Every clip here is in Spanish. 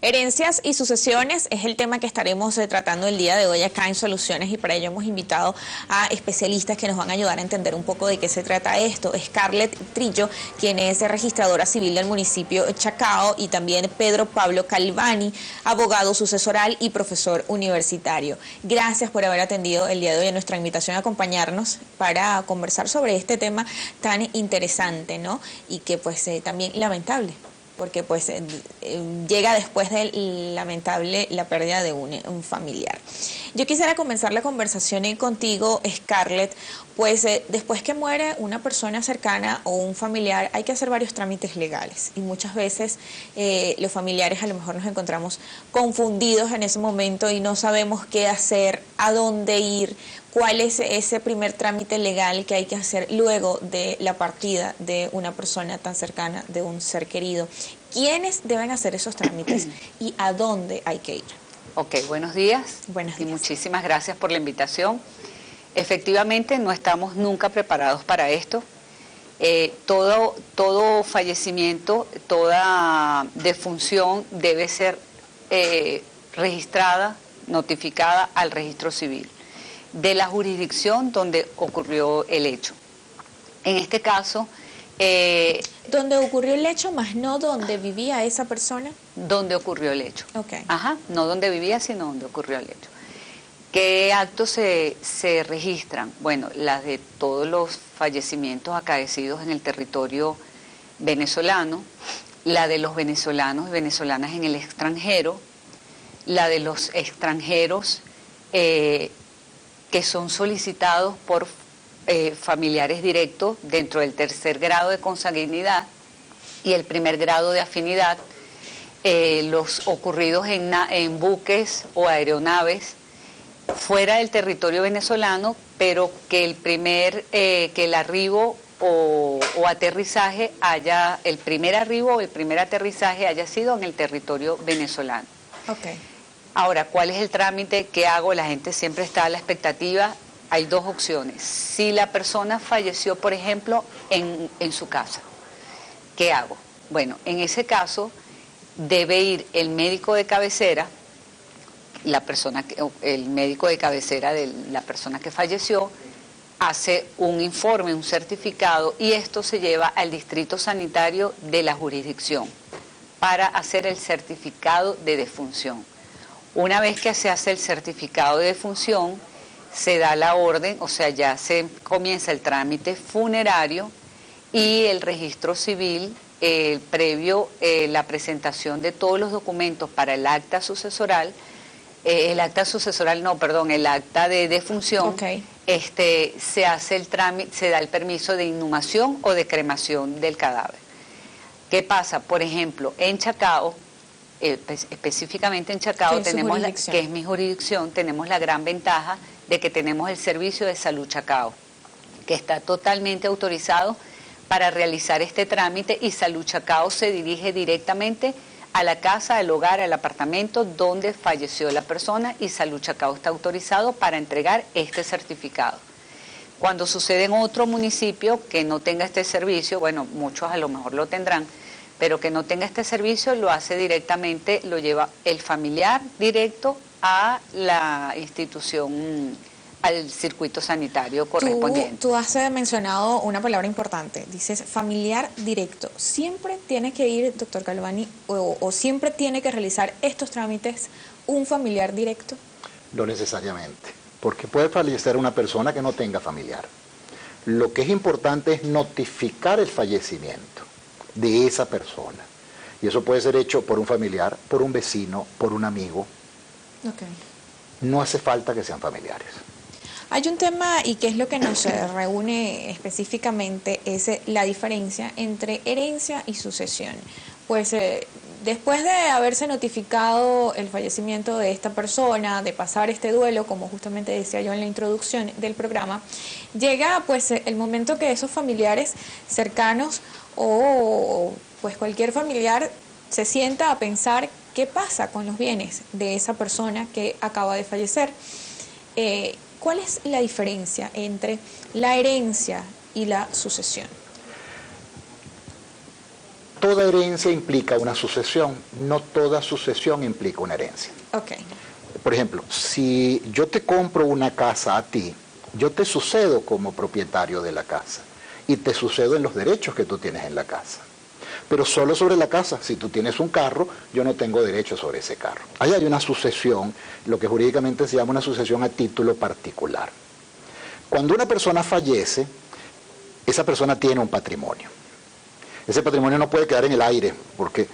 Herencias y sucesiones es el tema que estaremos tratando el día de hoy acá en Soluciones, y para ello hemos invitado a especialistas que nos van a ayudar a entender un poco de qué se trata esto. Scarlett Trillo, quien es registradora civil del municipio Chacao, y también Pedro Pablo Calvani, abogado sucesoral y profesor universitario. Gracias por haber atendido el día de hoy a nuestra invitación a acompañarnos para conversar sobre este tema tan interesante, ¿no? Y que pues también lamentable, porque pues llega después de lamentable la pérdida de un familiar. Yo quisiera comenzar la conversación contigo, Scarlett, pues después que muere una persona cercana o un familiar hay que hacer varios trámites legales, y muchas veces los familiares a lo mejor nos encontramos confundidos en ese momento y no sabemos qué hacer, a dónde ir, cuál es ese primer trámite legal que hay que hacer luego de la partida de una persona tan cercana, de un ser querido. ¿Quiénes deben hacer esos trámites y a dónde hay que ir? Ok, buenos días. Buenos días. Y muchísimas gracias por la invitación. Efectivamente, no estamos nunca preparados para esto. Todo fallecimiento, toda defunción debe ser registrada, notificada al registro civil de la jurisdicción donde ocurrió el hecho. En este caso... ¿Dónde ocurrió el hecho, más no donde vivía esa persona? Donde ocurrió el hecho. Okay. Ajá, no donde vivía, sino donde ocurrió el hecho. ¿Qué actos se registran? Bueno, las de todos los fallecimientos acaecidos en el territorio venezolano, la de los venezolanos y venezolanas en el extranjero, la de los extranjeros que son solicitados por familiares directos dentro del tercer grado de consanguinidad y el primer grado de afinidad, los ocurridos en buques o aeronaves fuera del territorio venezolano, pero que el arribo o aterrizaje el primer arribo o el primer aterrizaje haya sido en el territorio venezolano. Okay. Ahora, ¿cuál es el trámite? ¿Qué hago? La gente siempre está a la expectativa. Hay dos opciones. Si la persona falleció, por ejemplo, en su casa, ¿qué hago? Bueno, en ese caso debe ir el médico de cabecera, el médico de cabecera de la persona que falleció, hace un informe, un certificado, y esto se lleva al distrito sanitario de la jurisdicción para hacer el certificado de defunción. Una vez que se hace el certificado de defunción, se da la orden, o sea, ya se comienza el trámite funerario y el registro civil, previo la presentación de todos los documentos para el acta sucesoral, el acta de defunción. Okay. Se hace el trámite, se da el permiso de inhumación o de cremación del cadáver. ¿Qué pasa? Por ejemplo, en Chacao, específicamente en Chacao, que es mi jurisdicción, tenemos la gran ventaja de que tenemos el servicio de salud Chacao, que está totalmente autorizado para realizar este trámite, y Salud Chacao se dirige directamente a la casa, al hogar, al apartamento donde falleció la persona, y Salud Chacao está autorizado para entregar este certificado. Cuando sucede en otro municipio que no tenga este servicio, bueno, muchos a lo mejor lo tendrán, pero que no tenga este servicio, lo hace directamente, lo lleva el familiar directo a la institución, al circuito sanitario correspondiente. Tú has mencionado una palabra importante, dices familiar directo. ¿Siempre tiene que ir, doctor Calvani, o siempre tiene que realizar estos trámites un familiar directo? No necesariamente, porque puede fallecer una persona que no tenga familiar. Lo que es importante es notificar el fallecimiento de esa persona, y eso puede ser hecho por un familiar, por un vecino, por un amigo. Okay. No hace falta que sean familiares. Hay un tema, y que es lo que nos reúne específicamente, es la diferencia entre herencia y sucesión. Pues después de haberse notificado el fallecimiento de esta persona, de pasar este duelo, como justamente decía yo en la introducción del programa, llega pues el momento que esos familiares cercanos o pues cualquier familiar se sienta a pensar qué pasa con los bienes de esa persona que acaba de fallecer. ¿Cuál es la diferencia entre la herencia y la sucesión? toda herencia implica una sucesión, no toda sucesión implica una herencia. Okay. Por ejemplo, si yo te compro una casa a ti, yo te sucedo como propietario de la casa y te sucedo en los derechos que tú tienes en la casa. Pero solo sobre la casa. Si tú tienes un carro, yo no tengo derecho sobre ese carro. Ahí hay una sucesión, lo que jurídicamente se llama una sucesión a título particular. Cuando una persona fallece, esa persona tiene un patrimonio. Ese patrimonio no puede quedar en el aire, porque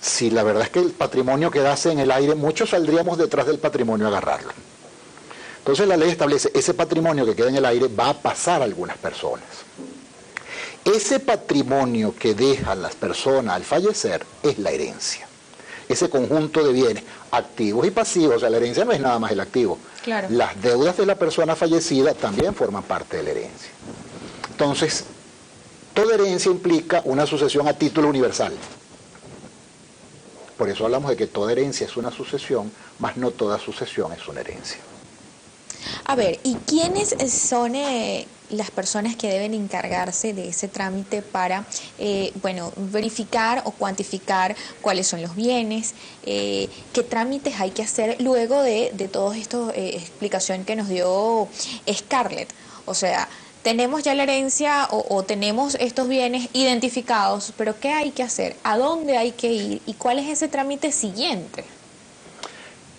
si la verdad es que el patrimonio quedase en el aire, muchos saldríamos detrás del patrimonio a agarrarlo. Entonces la ley establece, ese patrimonio que queda en el aire va a pasar a algunas personas. Ese patrimonio que dejan las personas al fallecer es la herencia. Ese conjunto de bienes, activos y pasivos, o sea, la herencia no es nada más el activo. Claro. Las deudas de la persona fallecida también forman parte de la herencia. Entonces, toda herencia implica una sucesión a título universal. Por eso hablamos de que toda herencia es una sucesión, mas no toda sucesión es una herencia. A ver, ¿y quiénes son las personas que deben encargarse de ese trámite para, verificar o cuantificar cuáles son los bienes? ¿Qué trámites hay que hacer luego de toda esta explicación que nos dio Scarlett? O sea, tenemos ya la herencia o tenemos estos bienes identificados, pero ¿qué hay que hacer? ¿A dónde hay que ir? ¿Y cuál es ese trámite siguiente?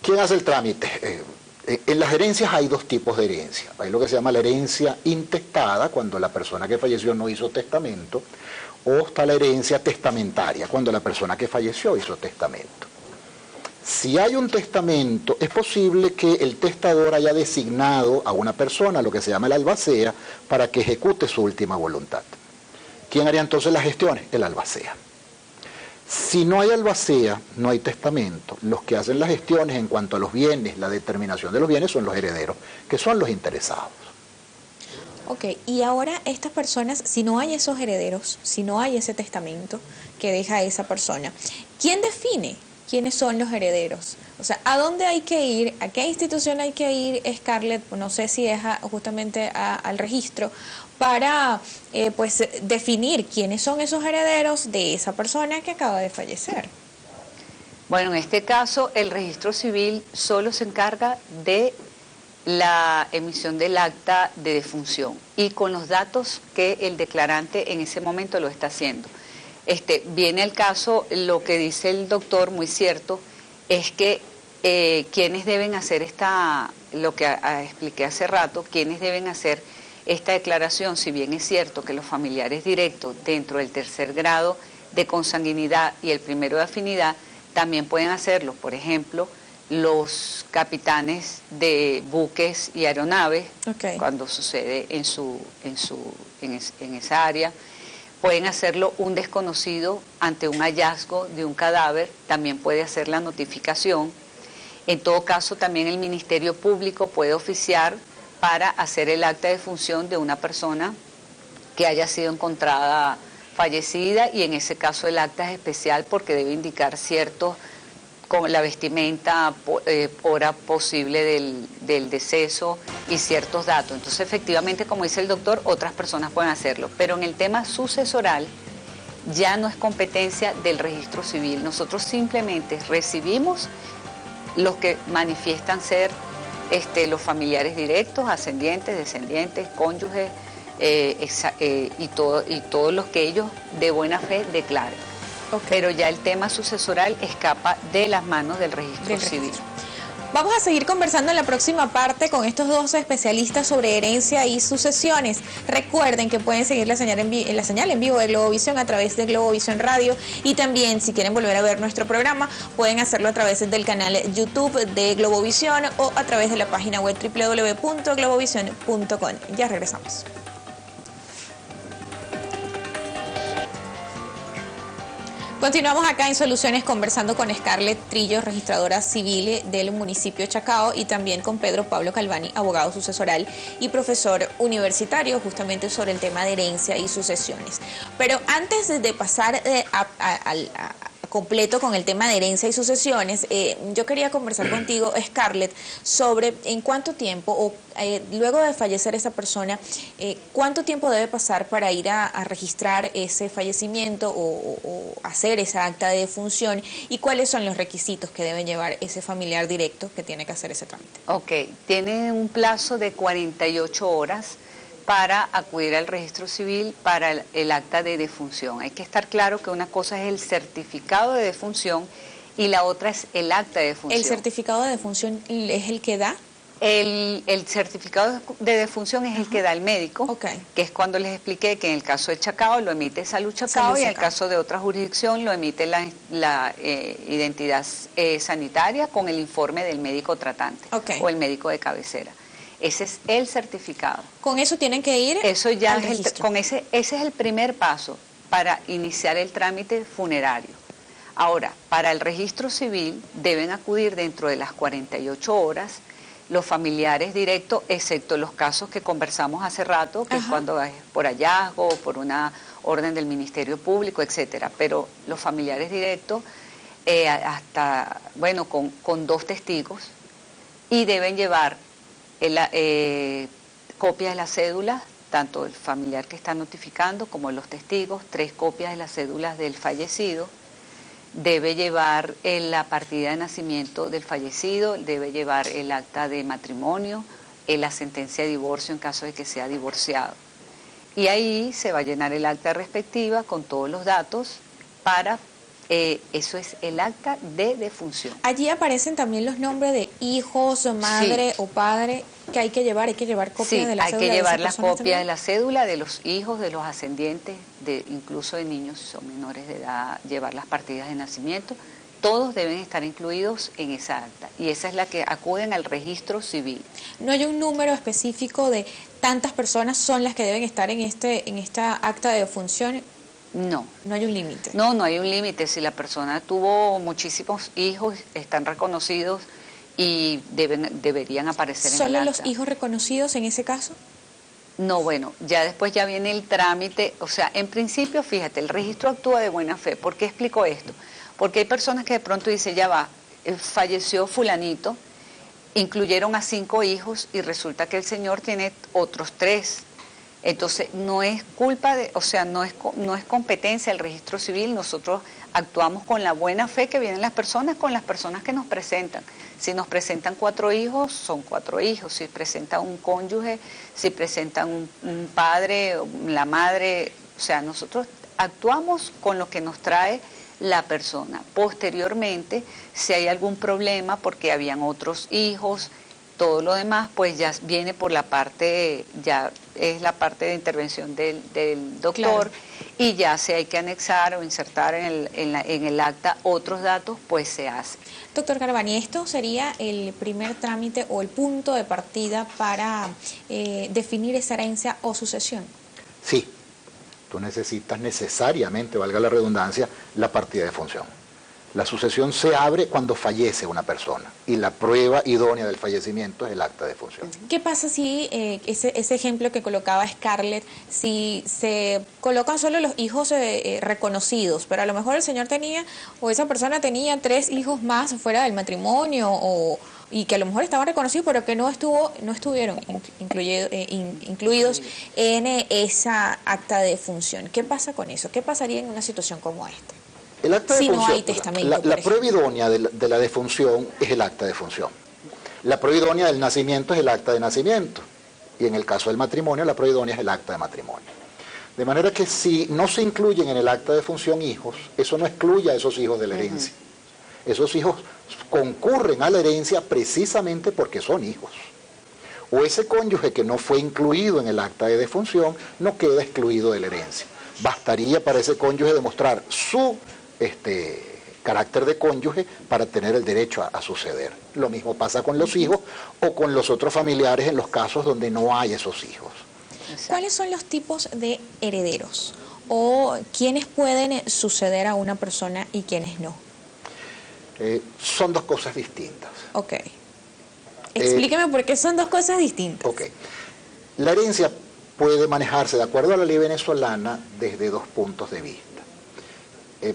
¿Quién hace el trámite? En las herencias hay dos tipos de herencia. Hay lo que se llama la herencia intestada, cuando la persona que falleció no hizo testamento, o está la herencia testamentaria, cuando la persona que falleció hizo testamento. Si hay un testamento, es posible que el testador haya designado a una persona, lo que se llama el albacea, para que ejecute su última voluntad. ¿Quién haría entonces las gestiones? El albacea. Si no hay albacea, no hay testamento. Los que hacen las gestiones en cuanto a los bienes, la determinación de los bienes, son los herederos, que son los interesados. Ok, y ahora estas personas, si no hay esos herederos, si no hay ese testamento que deja esa persona, ¿quién define quiénes son los herederos? O sea, ¿a dónde hay que ir? ¿A qué institución hay que ir, Scarlett? No sé si es justamente al registro, para definir quiénes son esos herederos de esa persona que acaba de fallecer. Bueno, en este caso el registro civil solo se encarga de la emisión del acta de defunción y con los datos que el declarante en ese momento lo está haciendo. Viene el caso, lo que dice el doctor, muy cierto, es que quienes deben hacer lo que expliqué hace rato, quienes deben hacer esta declaración, si bien es cierto que los familiares directos dentro del tercer grado de consanguinidad y el primero de afinidad también pueden hacerlo. Por ejemplo, los capitanes de buques y aeronaves, okay, cuando sucede en esa área, pueden hacerlo un desconocido ante un hallazgo de un cadáver, también puede hacer la notificación. En todo caso, también el Ministerio Público puede oficiar para hacer el acta de defunción de una persona que haya sido encontrada fallecida, y en ese caso el acta es especial porque debe indicar ciertos, como la vestimenta, hora posible del deceso y ciertos datos. Entonces, efectivamente, como dice el doctor, otras personas pueden hacerlo, pero en el tema sucesoral ya no es competencia del registro civil. Nosotros simplemente recibimos los que manifiestan ser los familiares directos, ascendientes, descendientes, cónyuges y todos los que ellos de buena fe declaren. Okay. Pero ya el tema sucesoral escapa de las manos del registro civil. Vamos a seguir conversando en la próxima parte con estos dos especialistas sobre herencia y sucesiones. Recuerden que pueden seguir la señal en vivo de Globovisión a través de Globovisión Radio, y también si quieren volver a ver nuestro programa pueden hacerlo a través del canal YouTube de Globovisión o a través de la página web www.globovision.com. Ya regresamos. Continuamos acá en Soluciones conversando con Scarlett Trillo, registradora civil del municipio de Chacao, y también con Pedro Pablo Calvani, abogado sucesoral y profesor universitario, justamente sobre el tema de herencia y sucesiones. Pero antes de pasar a completo con el tema de herencia y sucesiones, yo quería conversar contigo, Scarlett, sobre en cuánto tiempo, o luego de fallecer esa persona, cuánto tiempo debe pasar para ir a registrar ese fallecimiento o hacer esa acta de defunción, y cuáles son los requisitos que debe llevar ese familiar directo que tiene que hacer ese trámite. Ok, tiene un plazo de 48 horas para acudir al registro civil para el acta de defunción. Hay que estar claro que una cosa es el certificado de defunción y la otra es el acta de defunción. ¿El certificado de defunción es el que da? El certificado de defunción es el que da el médico, Okay. que es cuando les expliqué que en el caso de Chacao lo emite Salud Chacao y en el caso de otra jurisdicción lo emite la identidad sanitaria con el informe del médico tratante o el médico de cabecera. Ese es el certificado. ¿Con eso tienen que ir? Eso ya al es registro. ese es el primer paso para iniciar el trámite funerario. Ahora, para el registro civil deben acudir dentro de las 48 horas los familiares directos, excepto los casos que conversamos hace rato, que es cuando es por hallazgo, por una orden del Ministerio Público, etcétera. Pero los familiares directos, con 2 testigos, y deben llevar copias de la cédula, tanto el familiar que está notificando como los testigos, 3 copias de las cédulas del fallecido. Debe llevar la partida de nacimiento del fallecido, debe llevar el acta de matrimonio, la sentencia de divorcio en caso de que sea divorciado. Y ahí se va a llenar el acta respectiva con todos los datos para, eso es el acta de defunción. Allí aparecen también los nombres de hijos, madre o padre que hay que llevar copias de la cédula. Sí, hay que llevar la copia de la cédula de los hijos, de los ascendientes, incluso de niños si son menores de edad, llevar las partidas de nacimiento. Todos deben estar incluidos en esa acta y esa es la que acuden al registro civil. ¿No hay un número específico de tantas personas son las que deben estar en esta acta de defunción? No. No hay un límite. No, no hay un límite. Si la persona tuvo muchísimos hijos, están reconocidos y deberían aparecer en el acta. ¿Solo los hijos reconocidos en ese caso? No, bueno, ya después ya viene el trámite. O sea, en principio, fíjate, el registro actúa de buena fe. ¿Por qué explico esto? Porque hay personas que de pronto dicen, ya va, falleció fulanito, incluyeron a 5 hijos y resulta que el señor tiene otros 3. Entonces, no es culpa no es competencia del registro civil. Nosotros actuamos con la buena fe que vienen las personas con las personas que nos presentan. Si nos presentan 4 hijos, son 4 hijos. Si presentan un cónyuge, si presentan un padre, la madre, o sea, nosotros actuamos con lo que nos trae la persona. Posteriormente, si hay algún problema porque habían otros hijos, todo lo demás pues ya viene por la parte, ya es la parte de intervención del doctor, claro. Y ya si hay que anexar o insertar en el acta otros datos, pues se hace. Doctor Carbani, ¿esto sería el primer trámite o el punto de partida para definir esa herencia o sucesión? Sí, tú necesitas necesariamente, valga la redundancia, la partida de función. La sucesión se abre cuando fallece una persona y la prueba idónea del fallecimiento es el acta de defunción. ¿Qué pasa si ese ejemplo que colocaba Scarlett, si se colocan solo los hijos reconocidos, pero a lo mejor el señor tenía o esa persona tenía 3 hijos más fuera del matrimonio y que a lo mejor estaban reconocidos pero que no estuvieron incluidos en esa acta de defunción? ¿Qué pasa con eso? ¿Qué pasaría en una situación como esta? El acta de si defunción, no hay testamento, la prueba idónea de la defunción es el acta de defunción. La prueba idónea del nacimiento es el acta de nacimiento. Y en el caso del matrimonio, la prueba idónea es el acta de matrimonio. De manera que si no se incluyen en el acta de defunción hijos, eso no excluye a esos hijos de la herencia. Esos hijos concurren a la herencia precisamente porque son hijos. O ese cónyuge que no fue incluido en el acta de defunción no queda excluido de la herencia. Bastaría para ese cónyuge demostrar su carácter de cónyuge para tener el derecho a suceder. Lo mismo pasa con los hijos o con los otros familiares en los casos donde no hay esos hijos. ¿Cuáles son los tipos de herederos? ¿O quiénes pueden suceder a una persona y quiénes no? Son 2 cosas distintas. Ok. Explíqueme por qué son 2 cosas distintas. Ok. La herencia puede manejarse, de acuerdo a la ley venezolana, desde 2 puntos de vista.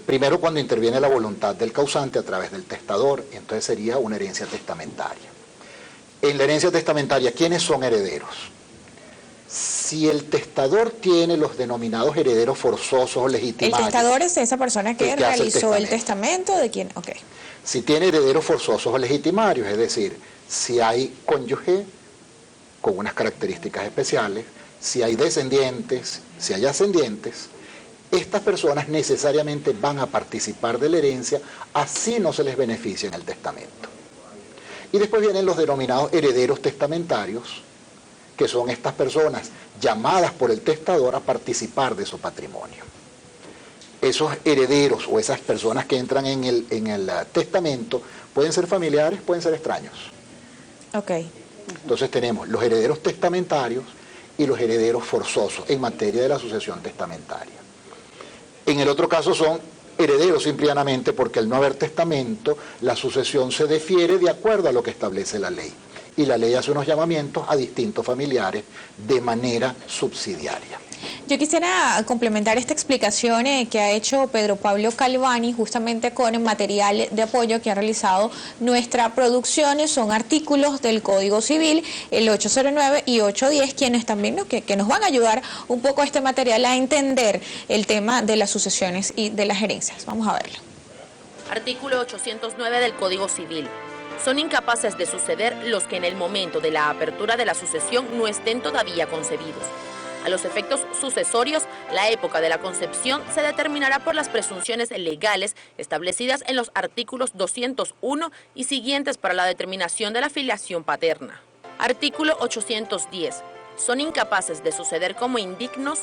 Primero cuando interviene la voluntad del causante a través del testador, entonces sería una herencia testamentaria. En la herencia testamentaria, ¿quiénes son herederos? Si el testador tiene los denominados herederos forzosos o legitimarios. El testador es esa persona que el que hace realizó el testamento de quién. Ok. Si tiene herederos forzosos o legitimarios, es decir, si hay cónyuge con unas características especiales, si hay descendientes, si hay ascendientes, estas personas necesariamente van a participar de la herencia, así no se les beneficia en el testamento. Y después vienen los denominados herederos testamentarios, que son estas personas llamadas por el testador a participar de su patrimonio. Esos herederos o esas personas que entran en el testamento pueden ser familiares, pueden ser extraños. Ok. Entonces tenemos los herederos testamentarios y los herederos forzosos en materia de la sucesión testamentaria. En el otro caso son herederos simplemente porque al no haber testamento, la sucesión se difiere de acuerdo a lo que establece la ley. Y la ley hace unos llamamientos a distintos familiares de manera subsidiaria. Yo quisiera complementar esta explicación que ha hecho Pedro Pablo Calvani justamente con el material de apoyo que ha realizado nuestra producción. Son artículos del Código Civil, el 809 y 810, quienes también que nos van a ayudar un poco a este material a entender el tema de las sucesiones y de las herencias. Vamos a verlo. Artículo 809 del Código Civil. Son incapaces de suceder los que en el momento de la apertura de la sucesión no estén todavía concebidos. A los efectos sucesorios, la época de la concepción se determinará por las presunciones legales establecidas en los artículos 201 y siguientes para la determinación de la filiación paterna. Artículo 810. Son incapaces de suceder como indignos: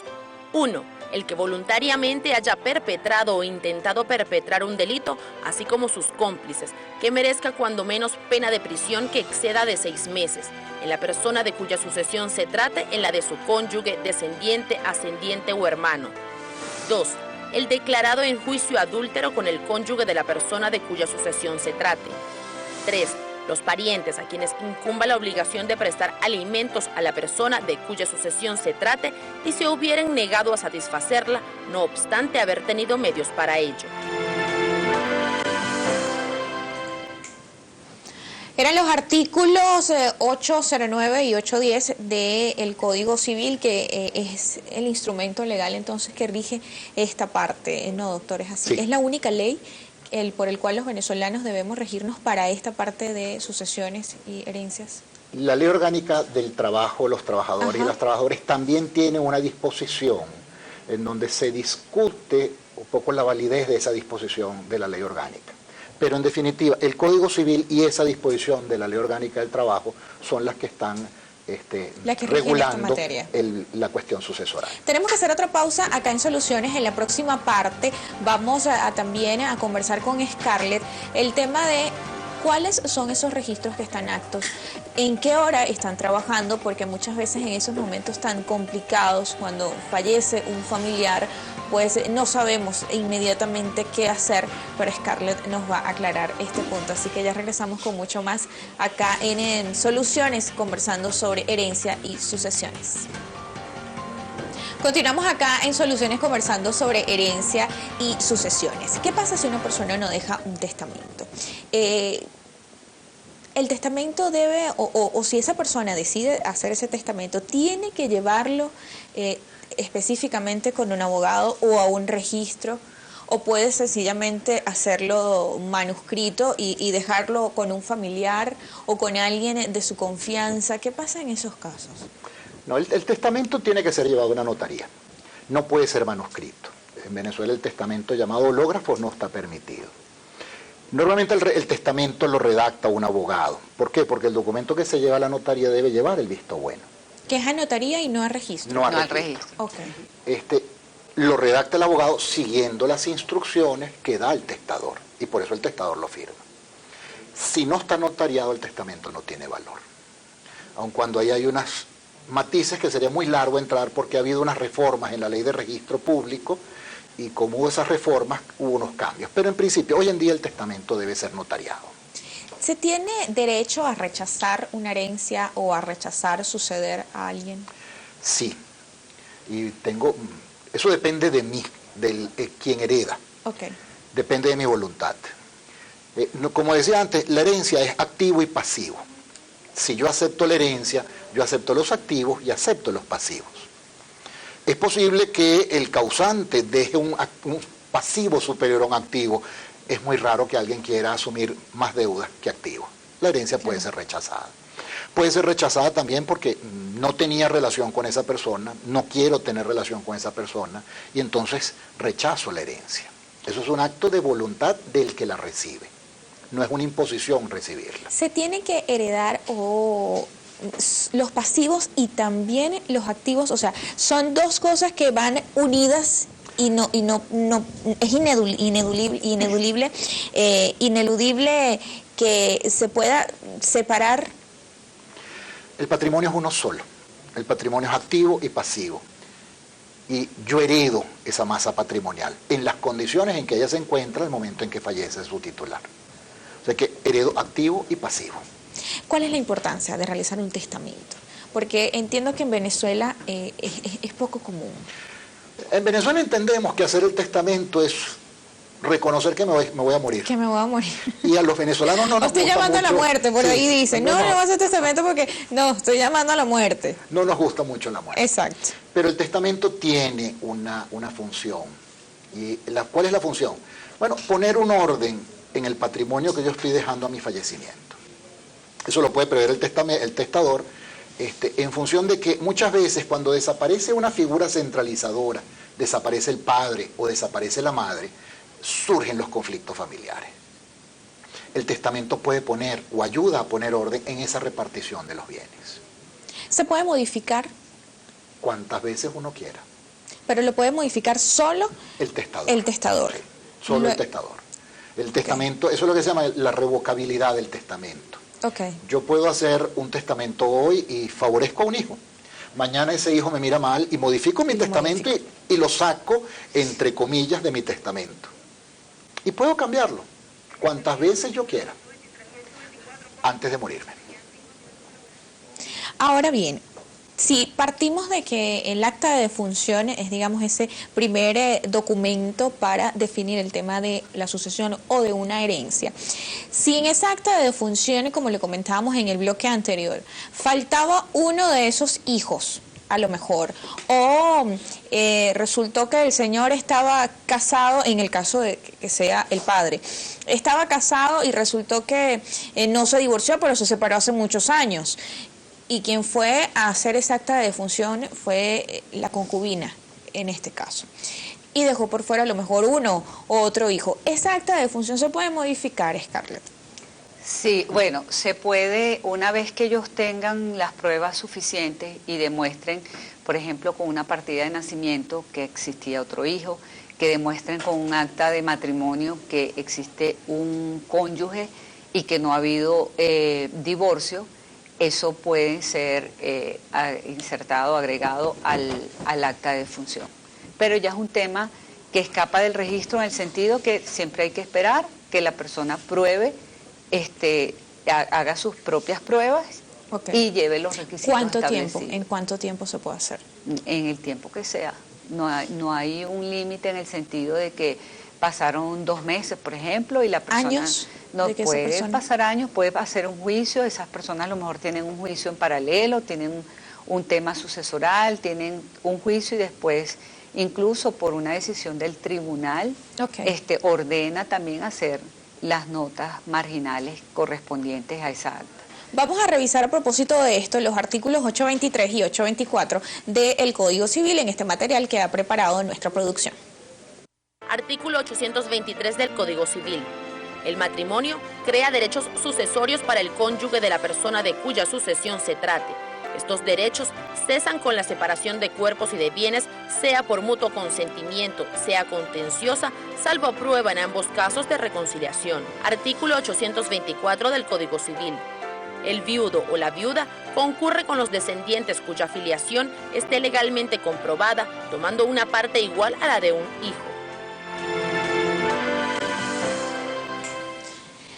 1. El que voluntariamente haya perpetrado o intentado perpetrar un delito, así como sus cómplices, que merezca cuando menos pena de prisión que exceda de 6 meses, en la persona de cuya sucesión se trate, en la de su cónyuge, descendiente, ascendiente o hermano. 2. El declarado en juicio adúltero con el cónyuge de la persona de cuya sucesión se trate. 3. Los parientes a quienes incumba la obligación de prestar alimentos a la persona de cuya sucesión se trate y se hubieren negado a satisfacerla, no obstante haber tenido medios para ello. Eran los artículos 809 y 810 del Código Civil, que es el instrumento legal entonces que rige esta parte, ¿no, doctor? ¿Es así? Sí. ¿Es la única ley por el cual los venezolanos debemos regirnos para esta parte de sucesiones y herencias? La Ley Orgánica del Trabajo, los trabajadores y las trabajadoras también tiene una disposición en donde se discute un poco la validez de esa disposición de la Ley Orgánica. Pero en definitiva, el Código Civil y esa disposición de la Ley Orgánica del Trabajo son las que están regulando la cuestión sucesoral. Tenemos que hacer otra pausa acá en Soluciones. En la próxima parte vamos también a conversar con Scarlett el tema de cuáles son esos registros que están actos, en qué hora están trabajando, porque muchas veces en esos momentos tan complicados, cuando fallece un familiar, pues no sabemos inmediatamente qué hacer, pero Scarlett nos va a aclarar este punto. Así que ya regresamos con mucho más acá en Soluciones, conversando sobre herencia y sucesiones. Continuamos acá en Soluciones conversando sobre herencia y sucesiones. ¿Qué pasa si una persona no deja un testamento? El testamento debe, o si esa persona decide hacer ese testamento, tiene que llevarlo específicamente con un abogado o a un registro, o puede sencillamente hacerlo manuscrito y dejarlo con un familiar o con alguien de su confianza. ¿Qué pasa en esos casos? No, el testamento tiene que ser llevado a una notaría, no puede ser manuscrito. En Venezuela el testamento llamado hológrafo no está permitido. Normalmente el testamento lo redacta un abogado. ¿Por qué? Porque el documento que se lleva a la notaría debe llevar el visto bueno. Que es a notaría y no a registro. No al registro. Okay. Lo redacta el abogado siguiendo las instrucciones que da el testador, y por eso el testador lo firma. Si no está notariado, el testamento no tiene valor. Aun cuando ahí hay unas matices que sería muy largo entrar, porque ha habido unas reformas en la ley de registro público, y como hubo esas reformas, hubo unos cambios. Pero en principio, hoy en día el testamento debe ser notariado. ¿Se tiene derecho a rechazar una herencia o a rechazar suceder a alguien? Sí. Y eso depende de mí, de quien hereda. Ok. Depende de mi voluntad. Como decía antes, la herencia es activo y pasivo. Si yo acepto la herencia, yo acepto los activos y acepto los pasivos. Es posible que el causante deje un pasivo superior a un activo. Es muy raro que alguien quiera asumir más deudas que activos. La herencia puede ser rechazada. Puede ser rechazada también porque no tenía relación con esa persona, no quiero tener relación con esa persona, y entonces rechazo la herencia. Eso es un acto de voluntad del que la recibe. No es una imposición recibirla. ¿Se tiene que heredar los pasivos y también los activos? O sea, son dos cosas que van unidas y no es ineludible que se pueda separar. El patrimonio es uno solo. El patrimonio es activo y pasivo. Y yo heredo esa masa patrimonial en las condiciones en que ella se encuentra al momento en que fallece su titular. O sea que heredo activo y pasivo. ¿Cuál es la importancia de realizar un testamento? Porque entiendo que en Venezuela es poco común. En Venezuela entendemos que hacer el testamento es reconocer que me voy a morir. Que me voy a morir. Y a los venezolanos no nos estoy gusta llamando mucho, a la muerte, por ahí dicen. No voy a hacer testamento porque no, estoy llamando a la muerte. No nos gusta mucho la muerte. Exacto. Pero el testamento tiene una función. ¿Y cuál es la función? Bueno, poner un orden en el patrimonio que yo estoy dejando a mi fallecimiento. Eso lo puede prever el testador, en función de que muchas veces cuando desaparece una figura centralizadora, desaparece el padre o desaparece la madre, surgen los conflictos familiares. El testamento puede poner o ayuda a poner orden en esa repartición de los bienes. ¿Se puede modificar? Cuantas veces uno quiera. Pero lo puede modificar solo el testador. El testador. Sí, solo el testador. El testamento, eso es lo que se llama la revocabilidad del testamento. Okay. Yo puedo hacer un testamento hoy y favorezco a un hijo. Mañana ese hijo me mira mal y modifico mi testamento y lo saco, entre comillas, de mi testamento. Y puedo cambiarlo cuantas veces yo quiera, antes de morirme. Ahora bien, si partimos de que el acta de defunción es, digamos, ese primer documento para definir el tema de la sucesión o de una herencia, si en esa acta de defunción, como le comentábamos en el bloque anterior, faltaba uno de esos hijos, a lo mejor, o resultó que el señor estaba casado, en el caso de que sea el padre, estaba casado y resultó que no se divorció, pero se separó hace muchos años. Y quien fue a hacer esa acta de defunción fue la concubina, en este caso. Y dejó por fuera a lo mejor uno o otro hijo. ¿Esa acta de defunción se puede modificar, Scarlett? Sí, bueno, se puede, una vez que ellos tengan las pruebas suficientes y demuestren, por ejemplo, con una partida de nacimiento que existía otro hijo, que demuestren con un acta de matrimonio que existe un cónyuge y que no ha habido divorcio, eso puede ser insertado, agregado al acta de defunción. Pero ya es un tema que escapa del registro en el sentido que siempre hay que esperar que la persona pruebe, haga sus propias pruebas y lleve los requisitos establecidos. ¿En cuánto tiempo se puede hacer? En el tiempo que sea. No hay un límite en el sentido de que pasaron 2 meses, por ejemplo, y la persona... ¿Años? No, puede pasar años, puede hacer un juicio, esas personas a lo mejor tienen un juicio en paralelo, tienen un tema sucesoral, tienen un juicio y después, incluso por una decisión del tribunal, ordena también hacer las notas marginales correspondientes a esa acta. Vamos a revisar a propósito de esto los artículos 823 y 824 del Código Civil en este material que ha preparado nuestra producción. Artículo 823 del Código Civil. El matrimonio crea derechos sucesorios para el cónyuge de la persona de cuya sucesión se trate. Estos derechos cesan con la separación de cuerpos y de bienes, sea por mutuo consentimiento, sea contenciosa, salvo prueba en ambos casos de reconciliación. Artículo 824 del Código Civil. El viudo o la viuda concurre con los descendientes cuya filiación esté legalmente comprobada, tomando una parte igual a la de un hijo.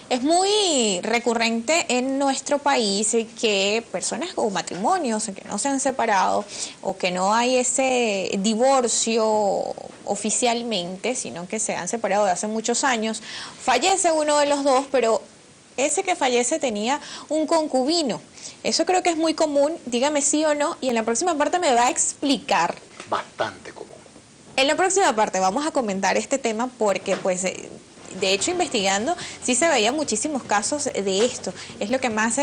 Es muy recurrente en nuestro país que personas o matrimonios que no se han separado o que no hay ese divorcio oficialmente, sino que se han separado de hace muchos años, fallece uno de los dos, pero ese que fallece tenía un concubino. Eso creo que es muy común, dígame sí o no, y en la próxima parte me va a explicar. Bastante común. En la próxima parte vamos a comentar este tema porque pues de hecho investigando sí se veían muchísimos casos de esto. Es lo que más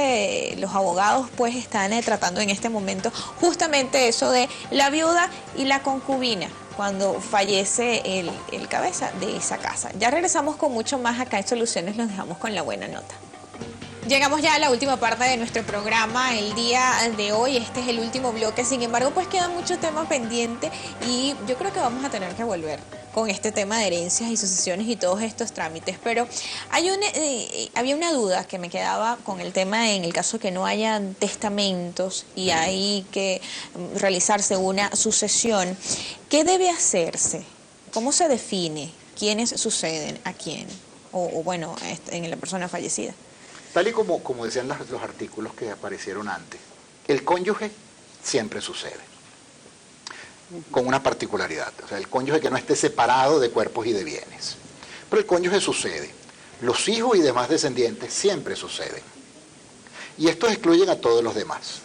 los abogados pues están tratando en este momento, justamente eso de la viuda y la concubina cuando fallece el cabeza de esa casa. Ya regresamos con mucho más acá en Soluciones, los dejamos con la buena nota. Llegamos ya a la última parte de nuestro programa el día de hoy. Este es el último bloque, sin embargo pues queda mucho tema pendiente y yo creo que vamos a tener que volver con este tema de herencias y sucesiones y todos estos trámites, pero había una duda que me quedaba con el tema en el caso que no haya testamentos y hay que realizarse una sucesión. ¿Qué debe hacerse? ¿Cómo se define quiénes suceden a quién? O bueno, en la persona fallecida. Tal y como decían los artículos que aparecieron antes, el cónyuge siempre sucede, con una particularidad, o sea, el cónyuge que no esté separado de cuerpos y de bienes. Pero el cónyuge sucede, los hijos y demás descendientes siempre suceden. Y estos excluyen a todos los demás.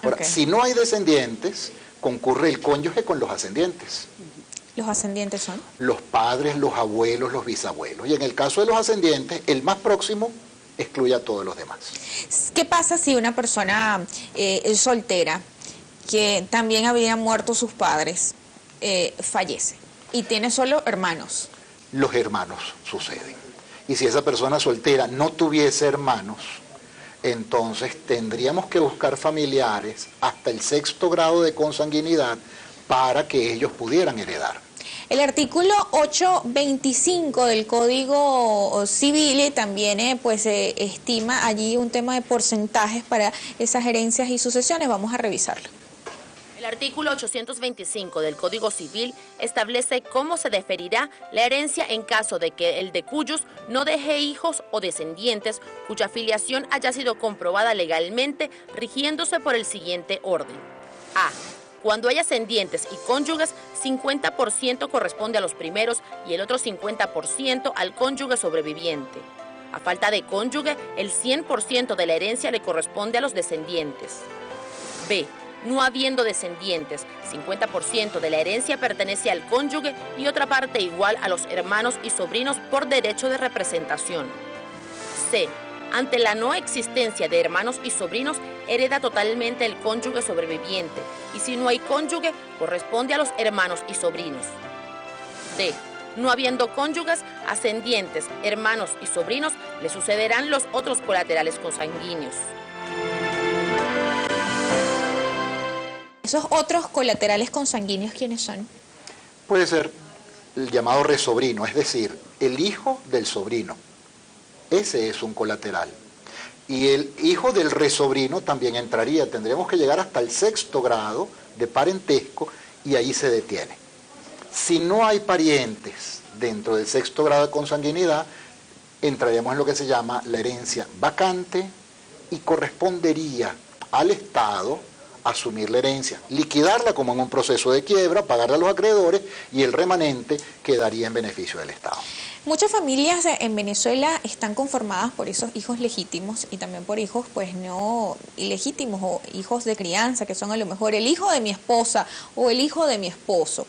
Ahora, si no hay descendientes, concurre el cónyuge con los ascendientes. ¿Los ascendientes son? Los padres, los abuelos, los bisabuelos. Y en el caso de los ascendientes, el más próximo excluye a todos los demás. ¿Qué pasa si una persona es soltera, que también habían muerto sus padres, fallece y tiene solo hermanos? Los hermanos suceden. Y si esa persona soltera no tuviese hermanos, entonces tendríamos que buscar familiares hasta el 6º grado de consanguinidad para que ellos pudieran heredar. El artículo 825 del Código Civil también pues estima allí un tema de porcentajes para esas herencias y sucesiones. Vamos a revisarlo. El artículo 825 del Código Civil establece cómo se deferirá la herencia en caso de que el de cuyos no deje hijos o descendientes cuya filiación haya sido comprobada legalmente, rigiéndose por el siguiente orden. A. Cuando hay ascendientes y cónyuges, 50% corresponde a los primeros y el otro 50% al cónyuge sobreviviente. A falta de cónyuge, el 100% de la herencia le corresponde a los descendientes. B. No habiendo descendientes, 50% de la herencia pertenece al cónyuge y otra parte igual a los hermanos y sobrinos por derecho de representación. C. Ante la no existencia de hermanos y sobrinos, hereda totalmente el cónyuge sobreviviente, y si no hay cónyuge, corresponde a los hermanos y sobrinos. D. No habiendo cónyuges, ascendientes, hermanos y sobrinos, le sucederán los otros colaterales consanguíneos. ¿Esos otros colaterales consanguíneos quiénes son? Puede ser el llamado resobrino, es decir, el hijo del sobrino. Ese es un colateral. Y el hijo del resobrino también entraría. Tendríamos que llegar hasta el 6º grado de parentesco y ahí se detiene. Si no hay parientes dentro del 6º grado de consanguinidad, entraríamos en lo que se llama la herencia vacante y correspondería al Estado asumir la herencia, liquidarla como en un proceso de quiebra, pagarle a los acreedores y el remanente quedaría en beneficio del Estado. Muchas familias en Venezuela están conformadas por esos hijos legítimos y también por hijos pues no ilegítimos o hijos de crianza, que son a lo mejor el hijo de mi esposa o el hijo de mi esposo.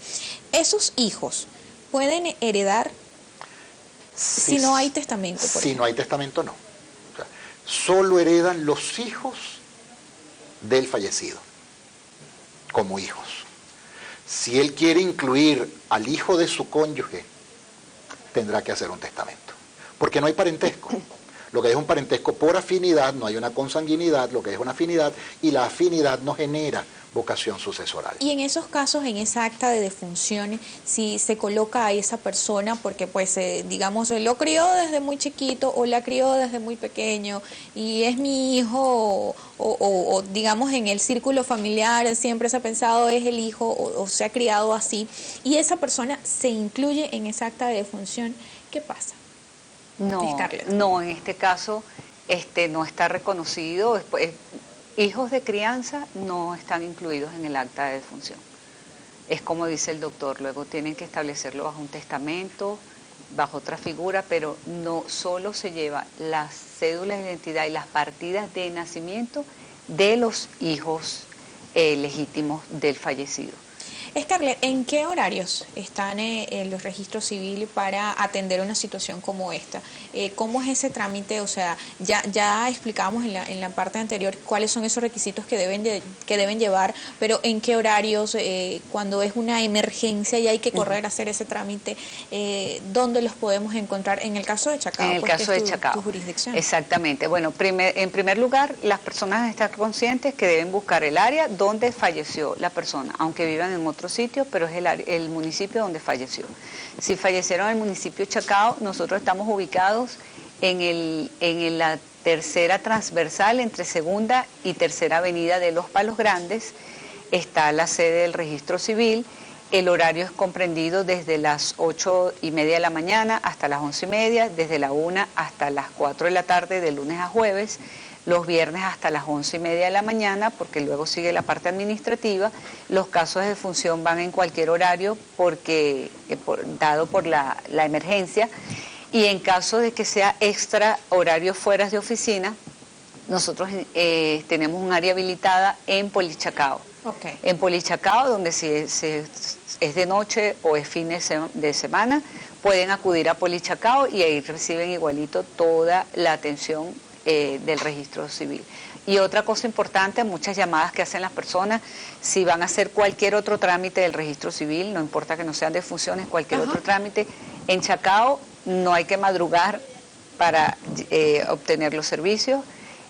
¿Esos hijos pueden heredar si no hay testamento? Si no hay testamento, no. O sea, solo heredan los hijos del fallecido como hijos. Si él quiere incluir al hijo de su cónyuge, tendrá que hacer un testamento, porque no hay parentesco. Lo que es un parentesco por afinidad, no hay una consanguinidad, lo que es una afinidad, y la afinidad no genera vocación sucesoral. Y en esos casos, en esa acta de defunción, si se coloca a esa persona porque pues digamos lo crió desde muy chiquito o la crió desde muy pequeño y es mi hijo o digamos en el círculo familiar siempre se ha pensado es el hijo o se ha criado así y esa persona se incluye en esa acta de defunción, ¿qué pasa? No, Scarlett. no, en este caso no está reconocido. Hijos de crianza no están incluidos en el acta de defunción. Es como dice el doctor, luego tienen que establecerlo bajo un testamento, bajo otra figura, pero no solo se lleva las cédulas de identidad y las partidas de nacimiento de los hijos legítimos del fallecido. Scarlett, ¿en qué horarios están los registros civiles para atender una situación como esta? ¿Cómo es ese trámite? O sea, ya explicábamos en la parte anterior cuáles son esos requisitos que deben llevar, pero ¿en qué horarios? Cuando es una emergencia y hay que correr a hacer ese trámite, ¿dónde los podemos encontrar? En el caso de Chacao, En el caso de Chacao. Tu jurisdicción. Exactamente. Bueno, en primer lugar, las personas están conscientes que deben buscar el área donde falleció la persona, aunque vivan en otro sitio, pero es el municipio donde falleció. Si fallecieron en el municipio de Chacao, nosotros estamos ubicados en la tercera transversal entre segunda y tercera avenida de Los Palos Grandes. Está la sede del registro civil. El horario es comprendido desde las 8:30 de la mañana hasta las 11:30, desde la 1 hasta las 4 de la tarde, de lunes a jueves, los viernes hasta las 11:30 de la mañana, porque luego sigue la parte administrativa. Los casos de defunción van en cualquier horario dado por la emergencia, y en caso de que sea extra horario fuera de oficina, nosotros tenemos un área habilitada en Polichacao. Okay. En Polichacao, donde si es de noche o es fin de semana, pueden acudir a Polichacao y ahí reciben igualito toda la atención del registro civil. Y otra cosa importante, muchas llamadas que hacen las personas, si van a hacer cualquier otro trámite del registro civil, no importa que no sean defunciones, cualquier otro trámite, en Chacao no hay que madrugar para obtener los servicios.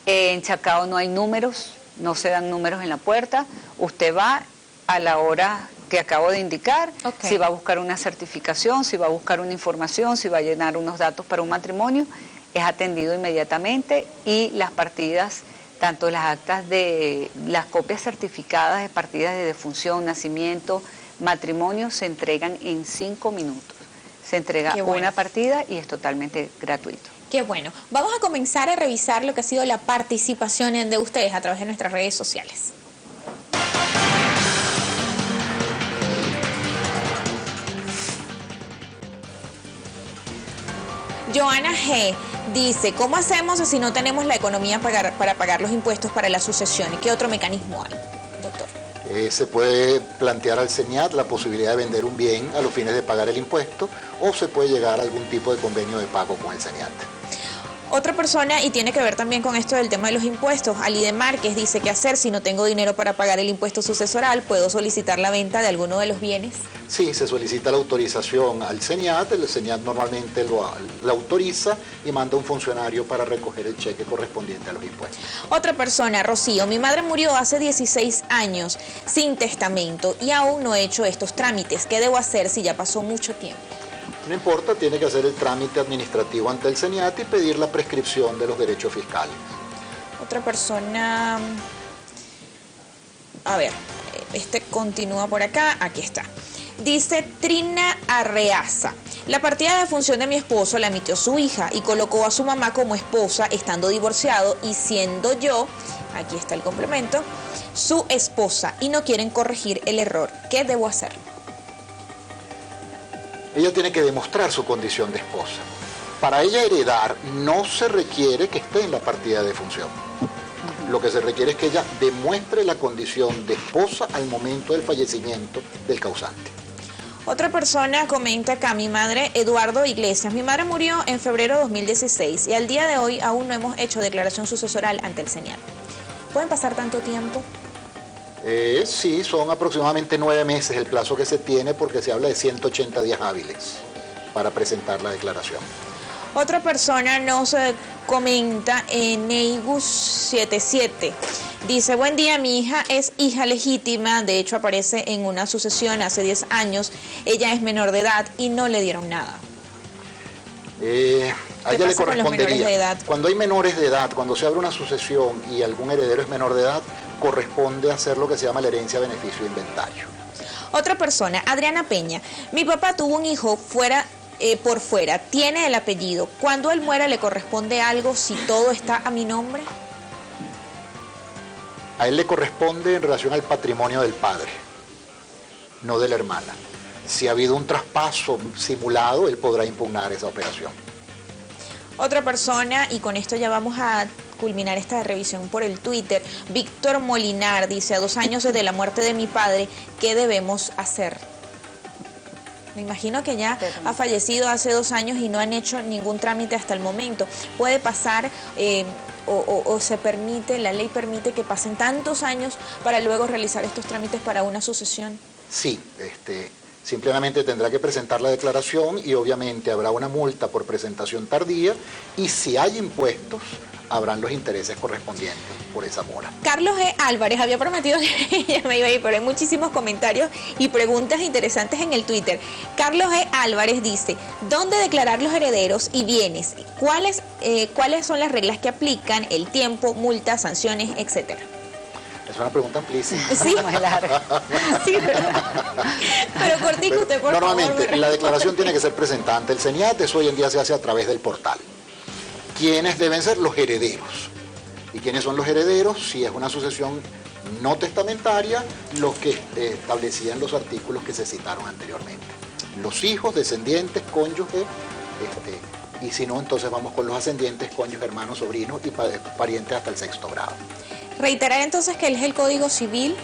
En Chacao no hay números, no se dan números en la puerta. Usted va a la hora que acabo de indicar, si va a buscar una certificación, si va a buscar una información, si va a llenar unos datos para un matrimonio, es atendido inmediatamente, y las partidas, tanto las actas de las copias certificadas de partidas de defunción, nacimiento, matrimonio, se entregan en 5 minutos. Se entrega una partida y es totalmente gratuito. Qué bueno. Vamos a comenzar a revisar lo que ha sido la participación de ustedes a través de nuestras redes sociales. Joana G. dice, ¿cómo hacemos si no tenemos la economía para pagar los impuestos para las sucesiones? ¿Qué otro mecanismo hay, doctor? Se puede plantear al CENIAT la posibilidad de vender un bien a los fines de pagar el impuesto, o se puede llegar a algún tipo de convenio de pago con el CENIAT. Otra persona, y tiene que ver también con esto del tema de los impuestos, Alide Márquez dice, ¿qué hacer si no tengo dinero para pagar el impuesto sucesoral? ¿Puedo solicitar la venta de alguno de los bienes? Sí, se solicita la autorización al CENIAT, el CENIAT normalmente la autoriza y manda un funcionario para recoger el cheque correspondiente a los impuestos. Otra persona, Rocío, mi madre murió hace 16 años sin testamento y aún no he hecho estos trámites. ¿Qué debo hacer si ya pasó mucho tiempo? No importa, tiene que hacer el trámite administrativo ante el CENIAT y pedir la prescripción de los derechos fiscales. Otra persona, a ver, continúa por acá, aquí está. Dice Trina Arreaza, la partida de defunción de mi esposo la emitió su hija y colocó a su mamá como esposa estando divorciado y siendo yo, aquí está el complemento, su esposa, y no quieren corregir el error. ¿Qué debo hacer? Ella tiene que demostrar su condición de esposa. Para ella heredar no se requiere que esté en la partida de defunción. Lo que se requiere es que ella demuestre la condición de esposa al momento del fallecimiento del causante. Otra persona comenta acá, mi madre, Eduardo Iglesias. Mi madre murió en febrero de 2016 y al día de hoy aún no hemos hecho declaración sucesoral ante el CENIAT. ¿Pueden pasar tanto tiempo? Sí, son aproximadamente 9 meses el plazo que se tiene, porque se habla de 180 días hábiles para presentar la declaración. Otra persona nos comenta en Neigus77. Dice, buen día, mi hija es hija legítima, de hecho aparece en una sucesión hace 10 años. Ella es menor de edad y no le dieron nada. A ella le correspondería, cuando hay menores de edad, cuando se abre una sucesión y algún heredero es menor de edad, corresponde hacer lo que se llama la herencia, beneficio e inventario. Otra persona, Adriana Peña. Mi papá tuvo un hijo fuera por fuera, tiene el apellido. Cuando él muera, ¿le corresponde algo si todo está a mi nombre? A él le corresponde en relación al patrimonio del padre, no de la hermana. Si ha habido un traspaso simulado, él podrá impugnar esa operación. Otra persona, y con esto ya vamos a culminar esta revisión por el Twitter, Víctor Molinar dice: a 2 años desde la muerte de mi padre, ¿qué debemos hacer? Me imagino que ya ha fallecido hace 2 años y no han hecho ningún trámite hasta el momento. ¿Puede pasar o se permite, la ley permite que pasen tantos años para luego realizar estos trámites para una sucesión? Sí, simplemente tendrá que presentar la declaración y obviamente habrá una multa por presentación tardía, y si hay impuestos, habrán los intereses correspondientes por esa mora. Carlos E. Álvarez había prometido que ya me iba a ir, pero hay muchísimos comentarios y preguntas interesantes en el Twitter. Carlos E. Álvarez dice: ¿dónde declarar los herederos y bienes? ¿Cuáles son las reglas que aplican? El tiempo, multas, sanciones, etcétera. Es una pregunta amplísima. Sí, sí, pero cortico usted, por favor. Normalmente, la declaración tiene que ser presentada ante el CENIAT. Eso hoy en día se hace a través del portal. ¿Quiénes deben ser los herederos? ¿Y quiénes son los herederos? Si es una sucesión no testamentaria, los que establecían los artículos que se citaron anteriormente. Los hijos, descendientes, cónyuges, y si no, entonces vamos con los ascendientes, cónyuges, hermanos, sobrinos y parientes hasta el 6º grado. Reiterar entonces que él es el Código Civil,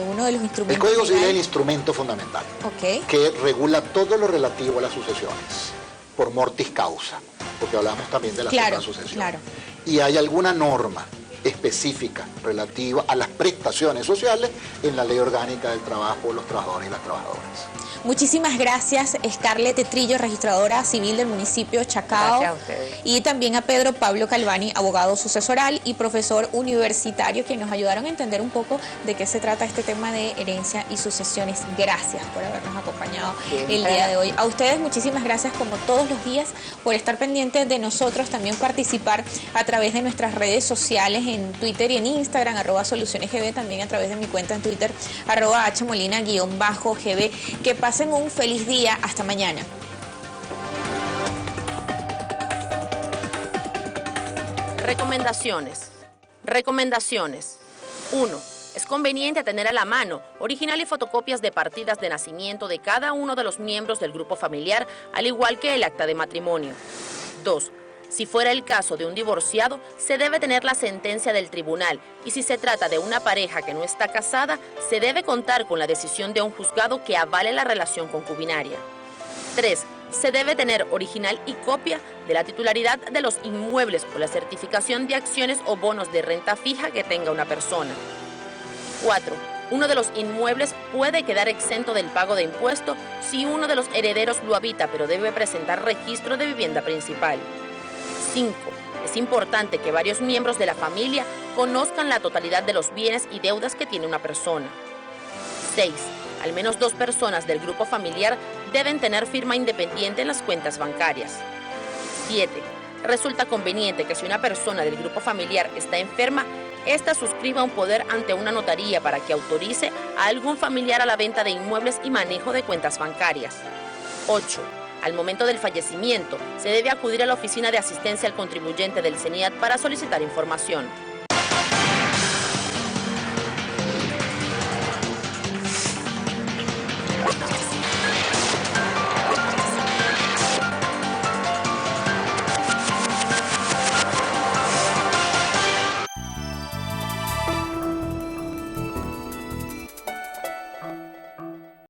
uno de los instrumentos. El Código Civil es legales. el instrumento fundamental, Okay. que regula todo lo relativo a las sucesiones, por mortis causa, porque hablamos también de la sucesión. Claro. Y hay alguna norma específica relativa a las prestaciones sociales en la Ley Orgánica del Trabajo, los trabajadores y las trabajadoras. Muchísimas gracias, Scarlett Trillo, registradora civil del municipio Chacao. Gracias a ustedes. Y también a Pedro Pablo Calvani, abogado sucesoral y profesor universitario, que nos ayudaron a entender un poco de qué se trata este tema de herencia y sucesiones. Gracias por habernos acompañado el día de hoy. A ustedes muchísimas gracias, como todos los días, por estar pendientes de nosotros, también participar a través de nuestras redes sociales en Twitter y en Instagram, @solucionesgb, también a través de mi cuenta en Twitter, @hmolina_gb. Que pasen un feliz día. Hasta mañana. Recomendaciones. Recomendaciones. 1. Es conveniente tener a la mano original y fotocopias de partidas de nacimiento de cada uno de los miembros del grupo familiar, al igual que el acta de matrimonio. 2. Si fuera el caso de un divorciado, se debe tener la sentencia del tribunal, y si se trata de una pareja que no está casada, se debe contar con la decisión de un juzgado que avale la relación concubinaria. 3. Se debe tener original y copia de la titularidad de los inmuebles o la certificación de acciones o bonos de renta fija que tenga una persona. 4. Uno de los inmuebles puede quedar exento del pago de impuesto si uno de los herederos lo habita, pero debe presentar registro de vivienda principal. 5. Es importante que varios miembros de la familia conozcan la totalidad de los bienes y deudas que tiene una persona. 6. Al menos 2 personas del grupo familiar deben tener firma independiente en las cuentas bancarias. 7. Resulta conveniente que si una persona del grupo familiar está enferma, ésta suscriba un poder ante una notaría para que autorice a algún familiar a la venta de inmuebles y manejo de cuentas bancarias. 8. Al momento del fallecimiento, se debe acudir a la Oficina de Asistencia al Contribuyente del CENIAT para solicitar información.